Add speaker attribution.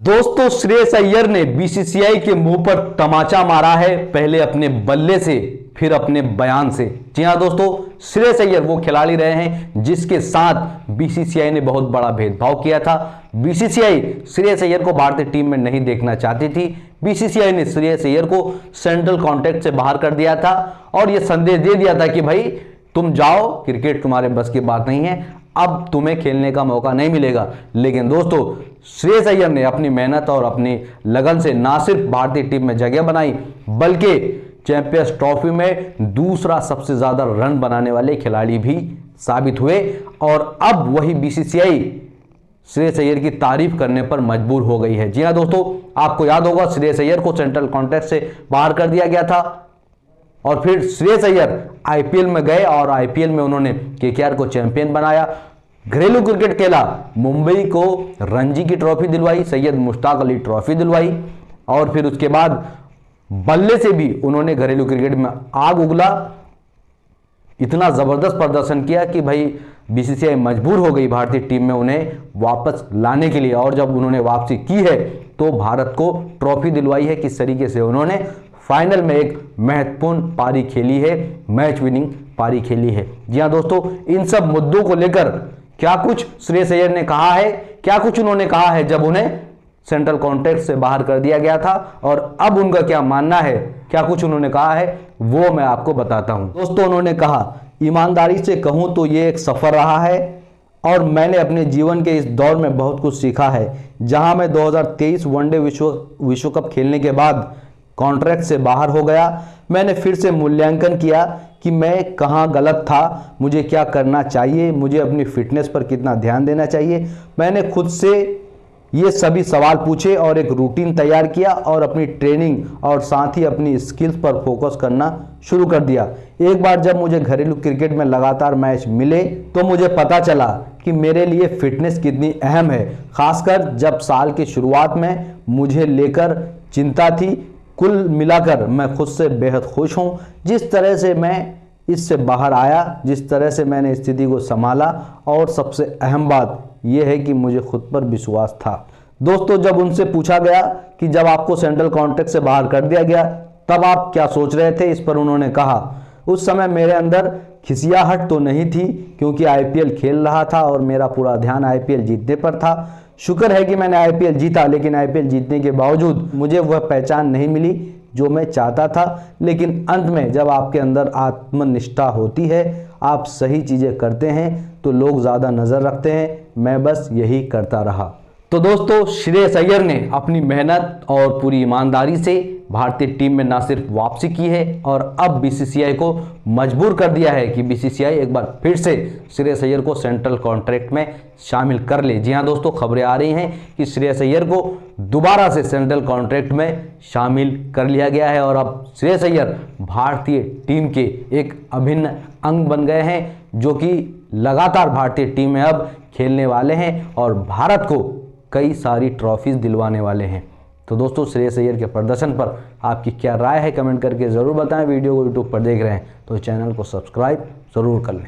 Speaker 1: दोस्तों, श्रेयस अय्यर ने बीसीसीआई के मुंह पर तमाचा मारा है, पहले अपने बल्ले से फिर अपने बयान से। जी हां दोस्तों, श्रेयस अय्यर वो खिलाड़ी रहे हैं जिसके साथ बीसीसीआई ने बहुत बड़ा भेदभाव किया था। बीसीसीआई श्रेयस अय्यर को भारतीय टीम में नहीं देखना चाहती थी। बीसीसीआई ने श्रेयस अय्यर को सेंट्रल कॉन्ट्रैक्ट से बाहर कर दिया था और यह संदेश दे दिया था कि भाई तुम जाओ, क्रिकेट तुम्हारे बस की बात नहीं है, अब तुम्हें खेलने का मौका नहीं मिलेगा। लेकिन दोस्तों, श्रेयस अय्यर ने अपनी मेहनत और अपनी लगन से ना सिर्फ भारतीय टीम में जगह बनाई बल्कि चैंपियंस ट्रॉफी में दूसरा सबसे ज्यादा रन बनाने वाले खिलाड़ी भी साबित हुए और अब वही बीसीसीआई श्रेयस अय्यर की तारीफ करने पर मजबूर हो गई है। जी हां दोस्तों, आपको याद होगा श्रेयस अय्यर को सेंट्रल कॉन्ट्रैक्ट से बाहर कर दिया गया था और फिर श्रेयस अय्यर आईपीएल में गए और आईपीएल में उन्होंने केकेआर को चैंपियन बनाया, घरेलू क्रिकेट खेला, मुंबई को रणजी की ट्रॉफी दिलवाई, सैयद मुश्ताक अली ट्रॉफी दिलवाई और फिर उसके बाद बल्ले से भी उन्होंने घरेलू क्रिकेट में आग उगला, इतना जबरदस्त प्रदर्शन किया कि भाई बीसीसीआई मजबूर हो गई भारतीय टीम में उन्हें वापस लाने के लिए। और जब उन्होंने वापसी की है तो भारत को ट्रॉफी दिलवाई है। किस तरीके से उन्होंने फाइनल में एक महत्वपूर्ण पारी खेली है, मैच विनिंग पारी खेली है। जी हां दोस्तों, इन सब मुद्दों को लेकर क्या कुछ श्रेयस अय्यर ने कहा है, क्या कुछ उन्होंने कहा है जब उन्हें सेंट्रल कॉन्ट्रैक्ट से बाहर कर दिया गया था और अब उनका क्या मानना है, क्या कुछ उन्होंने कहा है, वो मैं आपको बताता हूं। दोस्तों, उन्होंने कहा, ईमानदारी से कहूं तो ये एक सफर रहा है और मैंने अपने जीवन के इस दौर में बहुत कुछ सीखा है। जहां मैं 2023 वनडे विश्व कप खेलने के बाद कॉन्ट्रैक्ट से बाहर हो गया, मैंने फिर से मूल्यांकन किया कि मैं कहां गलत था, मुझे क्या करना चाहिए, मुझे अपनी फिटनेस पर कितना ध्यान देना चाहिए। मैंने खुद से ये सभी सवाल पूछे और एक रूटीन तैयार किया और अपनी ट्रेनिंग और साथ ही अपनी स्किल्स पर फोकस करना शुरू कर दिया। एक बार जब मुझे घरेलू क्रिकेट में लगातार मैच मिले तो मुझे पता चला कि मेरे लिए फिटनेस कितनी अहम है, खासकर जब साल की शुरुआत में मुझे लेकर चिंता थी। कुल मिलाकर मैं खुद से बेहद खुश हूं, जिस तरह से मैं इससे बाहर आया, जिस तरह से मैंने स्थिति को संभाला और सबसे अहम बात यह है कि मुझे खुद पर विश्वास था। दोस्तों, जब उनसे पूछा गया कि जब आपको सेंट्रल कॉन्ट्रैक्ट से बाहर कर दिया गया तब आप क्या सोच रहे थे, इस पर उन्होंने कहा, उस समय मेरे अंदर खिसियाहट तो नहीं थी क्योंकि आईपीएल खेल रहा था और मेरा पूरा ध्यान आईपीएल जीतने पर था। शुक्र है कि मैंने आईपीएल जीता, लेकिन आईपीएल जीतने के बावजूद मुझे वह पहचान नहीं मिली जो मैं चाहता था। लेकिन अंत में जब आपके अंदर आत्मनिष्ठा होती है, आप सही चीज़ें करते हैं तो लोग ज़्यादा नज़र रखते हैं। मैं बस यही करता रहा। तो दोस्तों, श्रेयस अय्यर ने अपनी मेहनत और पूरी ईमानदारी से भारतीय टीम में ना सिर्फ वापसी की है और अब बीसीसीआई को मजबूर कर दिया है कि बीसीसीआई एक बार फिर से श्रेयस अय्यर को सेंट्रल कॉन्ट्रैक्ट में शामिल कर ले। जी हां दोस्तों, खबरें आ रही हैं कि श्रेयस अय्यर को दोबारा से सेंट्रल कॉन्ट्रैक्ट में शामिल कर लिया गया है और अब श्रेयस अय्यर भारतीय टीम के एक अभिन्न अंग बन गए हैं, जो कि लगातार भारतीय टीम में अब खेलने वाले हैं और भारत को कई सारी ट्रॉफीज दिलवाने वाले हैं। तो दोस्तों, श्रेयस अय्यर के प्रदर्शन पर आपकी क्या राय है, कमेंट करके ज़रूर बताएं। वीडियो को यूट्यूब पर देख रहे हैं तो चैनल को सब्सक्राइब ज़रूर कर लें।